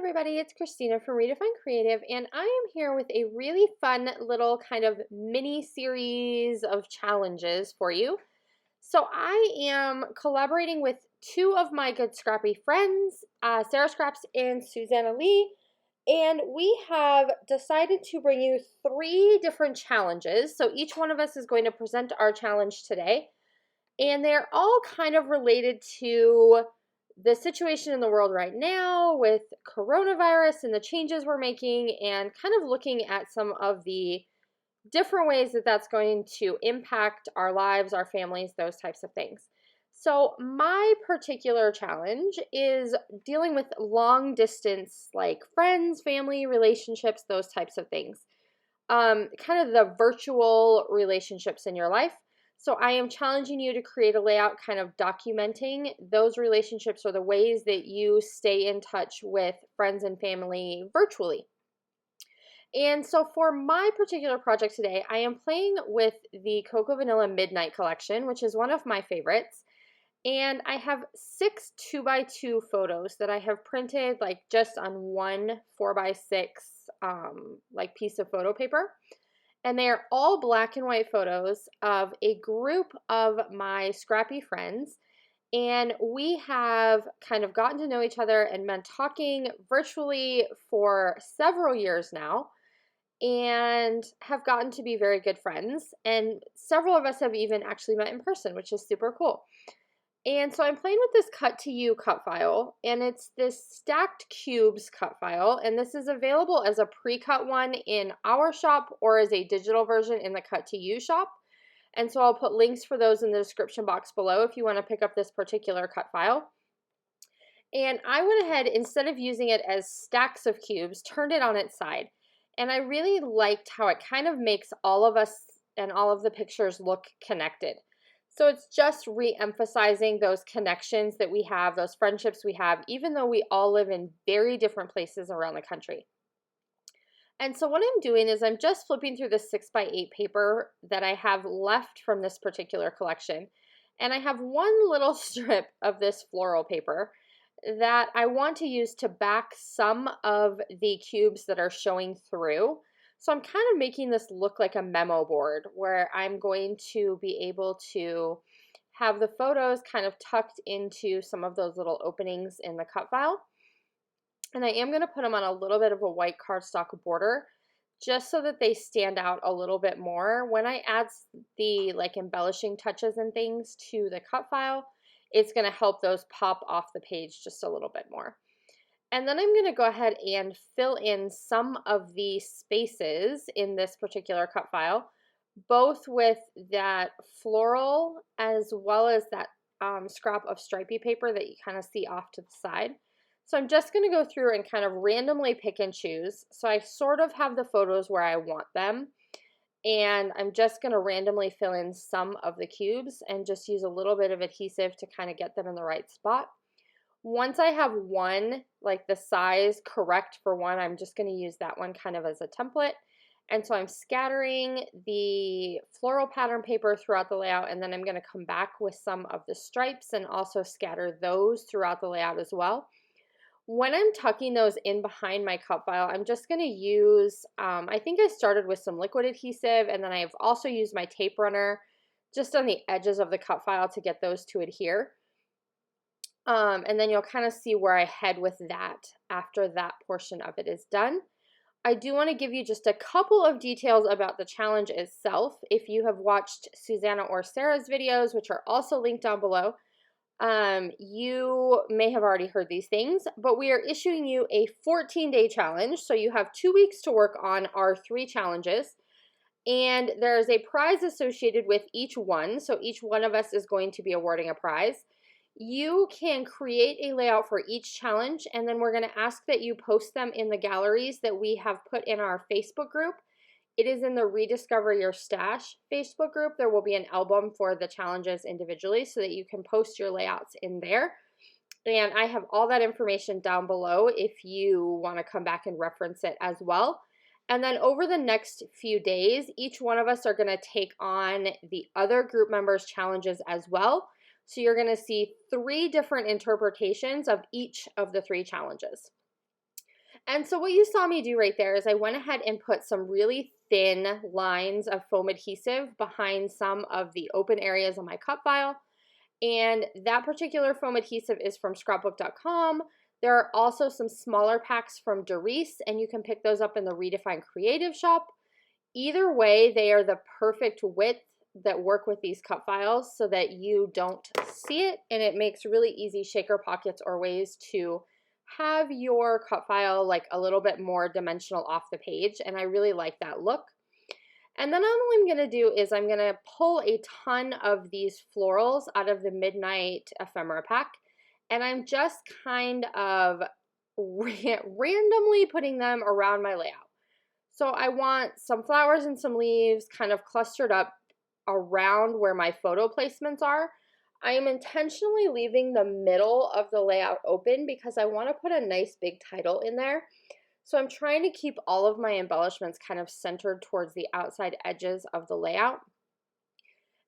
everybody, it's Christina from Redefine Creative, and I am here with a really fun little kind of mini series of challenges for you. So I am collaborating with two of my good scrappy friends, Sarah Scraps and Suzanna Lee, and we have decided to bring you three different challenges. So each one of us is going to present our challenge today, and they're all kind of related to the situation in the world right now with coronavirus and the changes we're making, and kind of looking at some of the different ways that that's going to impact our lives, our families, those types of things. So my particular challenge is dealing with long distance, like friends, family, relationships, those types of things. Kind of the virtual relationships in your life. So I am challenging you to create a layout kind of documenting those relationships or the ways that you stay in touch with friends and family virtually. And so for my particular project today, I am playing with the Cocoa Vanilla Midnight Collection, which is one of my favorites. And I have 6 2x2 photos that I have printed like just on one 4x6 like piece of photo paper. And they are all black and white photos of a group of my scrappy friends. And we have kind of gotten to know each other and been talking virtually for several years now and have gotten to be very good friends. And several of us have even actually met in person, which is super cool. And so I'm playing with this cut to you cut file, and it's this stacked cubes cut file, and this is available as a pre-cut one in our shop or as a digital version in the cut to you shop. And so I'll put links for those in the description box below if you want to pick up this particular cut file. And I went ahead, instead of using it as stacks of cubes, turned it on its side. And I really liked how it kind of makes all of us and all of the pictures look connected. So it's just re-emphasizing those connections that we have, those friendships we have, even though we all live in very different places around the country. And so what I'm doing is I'm just flipping through the 6x8 paper that I have left from this particular collection. And I have one little strip of this floral paper that I want to use to back some of the cubes that are showing through. So I'm kind of making this look like a memo board where I'm going to be able to have the photos kind of tucked into some of those little openings in the cut file. And I am going to put them on a little bit of a white cardstock border just so that they stand out a little bit more. When I add the like embellishing touches and things to the cut file, it's going to help those pop off the page just a little bit more. And then I'm going to go ahead and fill in some of the spaces in this particular cut file, both with that floral as well as that scrap of stripy paper that you kind of see off to the side. So I'm just going to go through and kind of randomly pick and choose. So I sort of have the photos where I want them. And I'm just going to randomly fill in some of the cubes and just use a little bit of adhesive to kind of get them in the right spot. Once I have one, like the size correct for one, I'm just going to use that one kind of as a template. And so I'm scattering the floral pattern paper throughout the layout, and then I'm going to come back with some of the stripes and also scatter those throughout the layout as well. When I'm tucking those in behind my cut file, I'm just going to use, I think I started with some liquid adhesive, and then I've also used my tape runner just on the edges of the cut file to get those to adhere. And then you'll kind of see where I head with that after that portion of it is done. I do want to give you just a couple of details about the challenge itself. If you have watched Suzanna or Sarah's videos, which are also linked down below, you may have already heard these things, but we are issuing you a 14-day challenge. So you have 2 weeks to work on our 3 challenges. And there is a prize associated with each one. So each one of us is going to be awarding a prize. You can create a layout for each challenge, and then we're going to ask that you post them in the galleries that we have put in our Facebook group. It is in the Rediscover Your Stash Facebook group. There will be an album for the challenges individually so that you can post your layouts in there. And I have all that information down below if you want to come back and reference it as well. And then over the next few days, each one of us are going to take on the other group members' challenges as well. So you're going to see 3 different interpretations of each of the 3 challenges. And so what you saw me do right there is I went ahead and put some really thin lines of foam adhesive behind some of the open areas on my cut file. And that particular foam adhesive is from scrapbook.com. There are also some smaller packs from Doris, and you can pick those up in the Redefine Creative shop. Either way, they are the perfect width that work with these cut files so that you don't see it, and it makes really easy shaker pockets or ways to have your cut file like a little bit more dimensional off the page, and I really like that look. And then all I'm going to do is I'm going to pull a ton of these florals out of the Midnight Ephemera pack, and I'm just kind of randomly putting them around my layout. So I want some flowers and some leaves kind of clustered up around where my photo placements are. I am intentionally leaving the middle of the layout open because I want to put a nice big title in there. So I'm trying to keep all of my embellishments kind of centered towards the outside edges of the layout.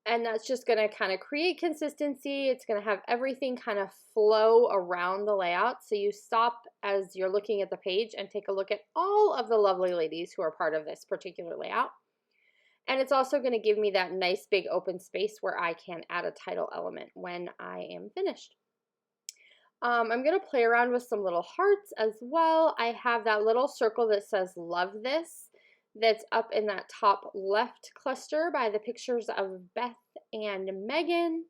And that's just going to kind of create consistency. It's going to have everything kind of flow around the layout. So you stop as you're looking at the page and take a look at all of the lovely ladies who are part of this particular layout. And it's also going to give me that nice big open space where I can add a title element when I am finished. I'm going to play around with some little hearts as well. I have that little circle that says love this that's up in that top left cluster by the pictures of Beth and Megan.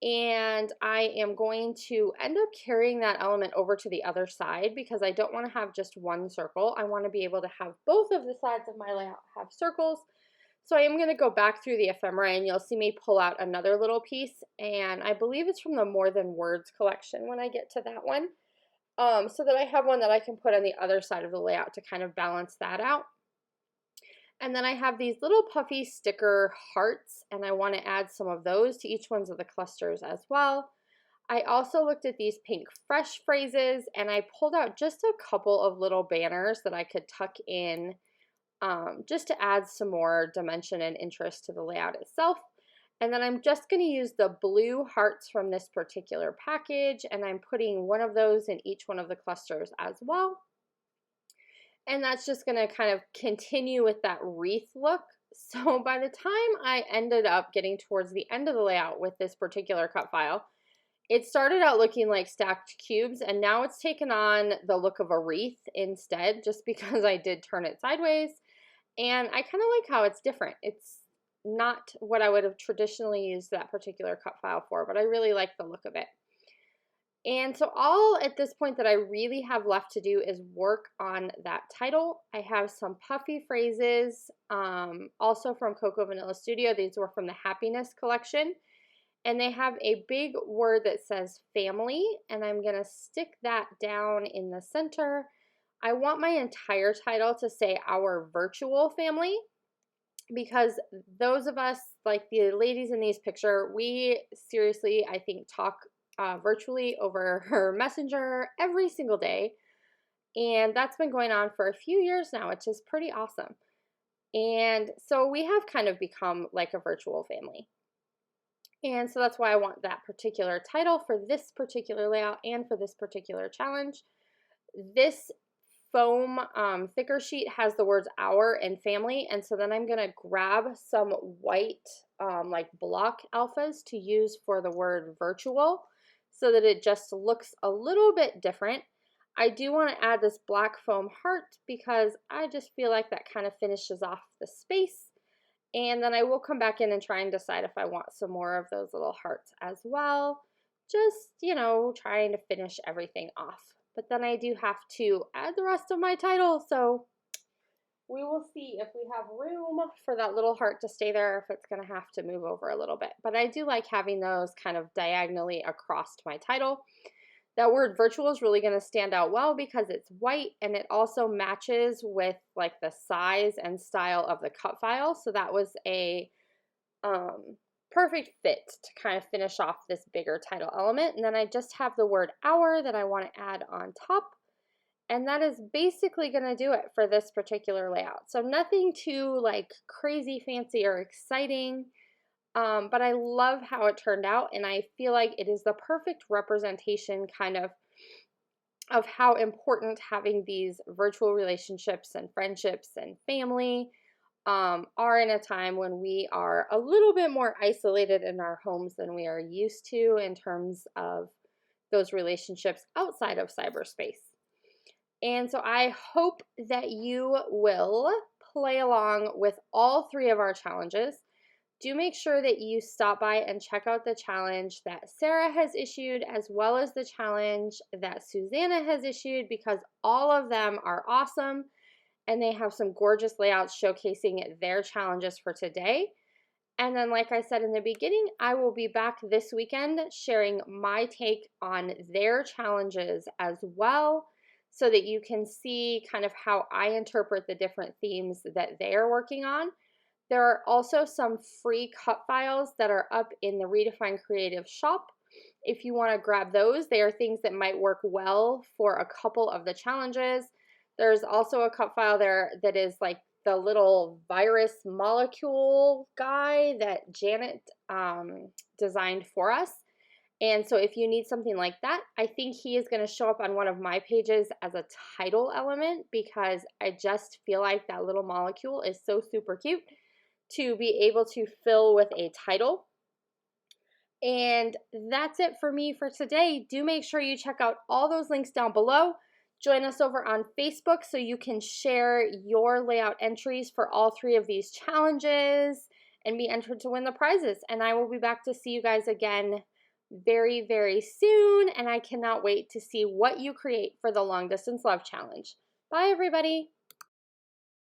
And I am going to end up carrying that element over to the other side because I don't want to have just one circle. I want to be able to have both of the sides of my layout have circles. So I am going to go back through the ephemera and you'll see me pull out another little piece, and I believe it's from the More Than Words collection when I get to that one, so that I have one that I can put on the other side of the layout to kind of balance that out. And then I have these little puffy sticker hearts, and I want to add some of those to each one of the clusters as well. I also looked at these pink fresh phrases, and I pulled out just a couple of little banners that I could tuck in just to add some more dimension and interest to the layout itself. And then I'm just going to use the blue hearts from this particular package, and I'm putting one of those in each one of the clusters as well. And that's just going to kind of continue with that wreath look. So by the time I ended up getting towards the end of the layout with this particular cut file, it started out looking like stacked cubes, and now it's taken on the look of a wreath instead, just because I did turn it sideways. And I kind of like how it's different. It's not what I would have traditionally used that particular cut file for, but I really like the look of it. And so all at this point that I really have left to do is work on that title. I have some puffy phrases, also from Cocoa Vanilla Studio. These were from the Happiness collection. And they have a big word that says family, and I'm going to stick that down in the center. I want my entire title to say our virtual family, because those of us, like the ladies in these pictures, we seriously, I think, talk virtually over her messenger every single day. And that's been going on for a few years now, which is pretty awesome. And so we have kind of become like a virtual family. And so that's why I want that particular title for this particular layout and for this particular challenge. This foam thicker sheet has the words our and family, and so then I'm going to grab some white like block alphas to use for the word virtual so that it just looks a little bit different. I do want to add this black foam heart because I just feel like that kind of finishes off the space. And then I will come back in and try and decide if I want some more of those little hearts as well. Just, you know, trying to finish everything off. But then I do have to add the rest of my title, so we will see if we have room for that little heart to stay there, if it's going to have to move over a little bit. But I do like having those kind of diagonally across my title. That word virtual is really going to stand out well because it's white, and it also matches with like the size and style of the cut file. So that was a perfect fit to kind of finish off this bigger title element. And then I just have the word our that I want to add on top. And that is basically going to do it for this particular layout. So nothing too like crazy fancy or exciting. But I love how it turned out, and I feel like it is the perfect representation kind of of how important having these virtual relationships and friendships and family are in a time when we are a little bit more isolated in our homes than we are used to in terms of those relationships outside of cyberspace. And so I hope that you will play along with all three of our challenges. Do make sure that you stop by and check out the challenge that Sara has issued, as well as the challenge that Suzanna has issued, because all of them are awesome and they have some gorgeous layouts showcasing their challenges for today. And then, like I said in the beginning, I will be back this weekend sharing my take on their challenges as well, so that you can see kind of how I interpret the different themes that they are working on. There are also some free cut files that are up in the Redefine Creative shop. If you want to grab those, they are things that might work well for a couple of the challenges. There's also a cut file there that is like the little virus molecule guy that Janet designed for us. And so if you need something like that, I think he is going to show up on one of my pages as a title element, because I just feel like that little molecule is so super cute to be able to fill with a title. And that's it for me for today. Do make sure you check out all those links down below. Join us over on Facebook so you can share your layout entries for all three of these challenges and be entered to win the prizes. And I will be back to see you guys again very, very soon. And I cannot wait to see what you create for the Long Distance Love Challenge. Bye, everybody.